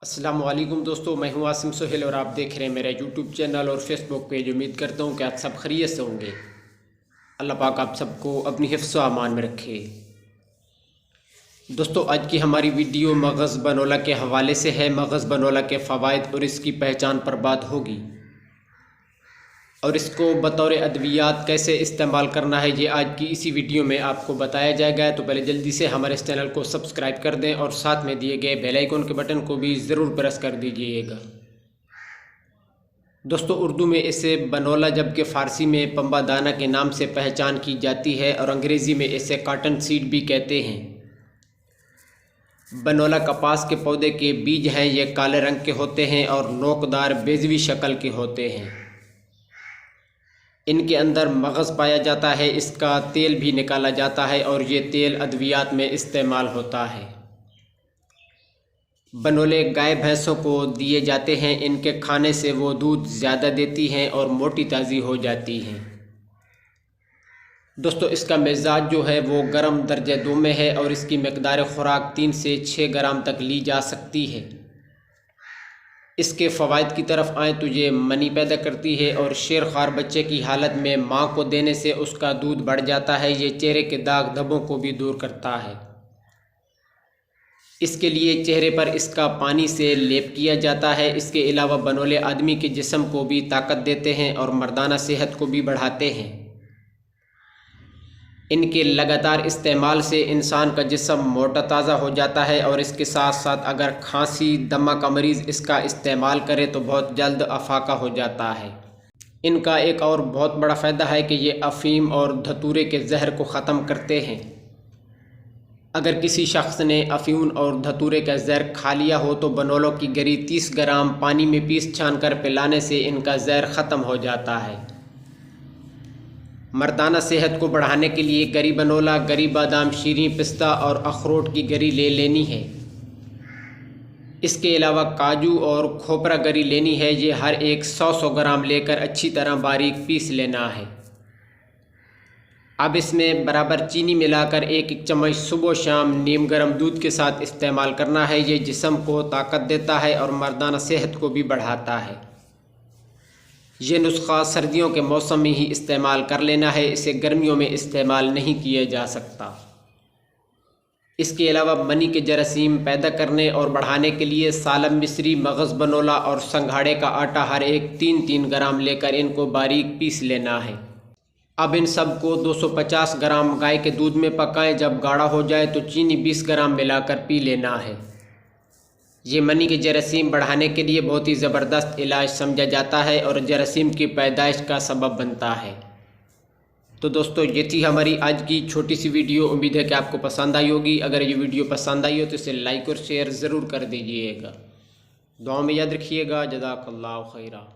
अस्सलाम वालेकुम दोस्तों, मैं हूं आसिम सोहेल और आप देख रहे हैं मेरा यूट्यूब चैनल और फेसबुक पेज। उम्मीद करता हूं कि आप सब खैरियत से होंगे। अल्लाह पाक आप सबको अपनी हिफ्ज़ व अमान में रखे। दोस्तों, आज की हमारी वीडियो मगज़ बनोला के हवाले से है। मगज़ बनोला के फ़वाइद और इसकी पहचान पर बात होगी और इसको बतौर अद्वियात कैसे इस्तेमाल करना है ये आज की इसी वीडियो में आपको बताया जाएगा। तो पहले जल्दी से हमारे इस चैनल को सब्सक्राइब कर दें और साथ में दिए गए बेल आइकन के बटन को भी ज़रूर प्रेस कर दीजिएगा। दोस्तों, उर्दू में इसे बनोला जबकि फ़ारसी में पंबादाना के नाम से पहचान की जाती है और अंग्रेज़ी में इसे कॉटन सीड भी कहते हैं। बनोला कपास के पौधे के बीज हैं, ये काले रंग के होते हैं और नोकदार बेज़वी शक्ल के होते हैं। इनके अंदर मगज़ पाया जाता है, इसका तेल भी निकाला जाता है और ये तेल अद्वियात में इस्तेमाल होता है। बनोले गाय भैंसों को दिए जाते हैं, इनके खाने से वो दूध ज़्यादा देती हैं और मोटी ताज़ी हो जाती हैं। दोस्तों, इसका मिजाज जो है वो गर्म दर्जे 2 में है और इसकी मकदार खुराक 3 से 6 ग्राम तक ली जा सकती है। इसके फ़वाइद की तरफ आएँ तो ये मनी पैदा करती है और शेरखार बच्चे की हालत में माँ को देने से उसका दूध बढ़ जाता है। ये चेहरे के दाग धब्बों को भी दूर करता है। इसके लिए चेहरे पर इसका पानी से लेप किया जाता है। इसके अलावा बनोले आदमी के जिस्म को भी ताकत देते हैं और मर्दाना सेहत को भी बढ़ाते हैं। इनके लगातार इस्तेमाल से इंसान का जिस्म मोटा ताज़ा हो जाता है और इसके साथ साथ अगर खांसी दमा का मरीज़ इसका इस्तेमाल करे तो बहुत जल्द अफाका हो जाता है। इनका एक और बहुत बड़ा फ़ायदा है कि ये अफ़ीम और धतूरे के जहर को ख़त्म करते हैं। अगर किसी शख्स ने अफ़ीम और धतूरे का जहर खा लिया हो तो बनोलों की गरी 30 ग्राम पानी में पीस छान कर पिलाने से इनका जहर ख़त्म हो जाता है। मर्दाना सेहत को बढ़ाने के लिए गरी बनोला, गरी बादाम, शीरी, पिस्ता और अखरोट की गरी ले लेनी है। इसके अलावा काजू और खोपरा गरी लेनी है। ये हर एक 100 ग्राम लेकर अच्छी तरह बारीक पीस लेना है। अब इसमें बराबर चीनी मिलाकर 1 चम्मच सुबह शाम नीम गर्म दूध के साथ इस्तेमाल करना है। ये जिस्म को ताकत देता है और मर्दाना सेहत को भी बढ़ाता है। ये नुस्खा सर्दियों के मौसम में ही इस्तेमाल कर लेना है, इसे गर्मियों में इस्तेमाल नहीं किया जा सकता। इसके अलावा मनी के जरासीम पैदा करने और बढ़ाने के लिए सालम मिस्री, मगज़ बनोला और संघाड़े का आटा हर एक 3-3 ग्राम लेकर इनको बारीक पीस लेना है। अब इन सब को 250 ग्राम गाय के दूध में पकाएं। जब गाढ़ा हो जाए तो चीनी 20 ग्राम मिलाकर पी लेना है। ये मनी के जरासीम बढ़ाने के लिए बहुत ही ज़बरदस्त इलाज समझा जाता है और जरासीम की पैदाइश का सबब बनता है। तो दोस्तों, ये थी हमारी आज की छोटी सी वीडियो। उम्मीद है कि आपको पसंद आई होगी। अगर ये वीडियो पसंद आई हो तो इसे लाइक और शेयर ज़रूर कर दीजिएगा। दुआ में याद रखिएगा। जज़ाकल्लाहु खैरा।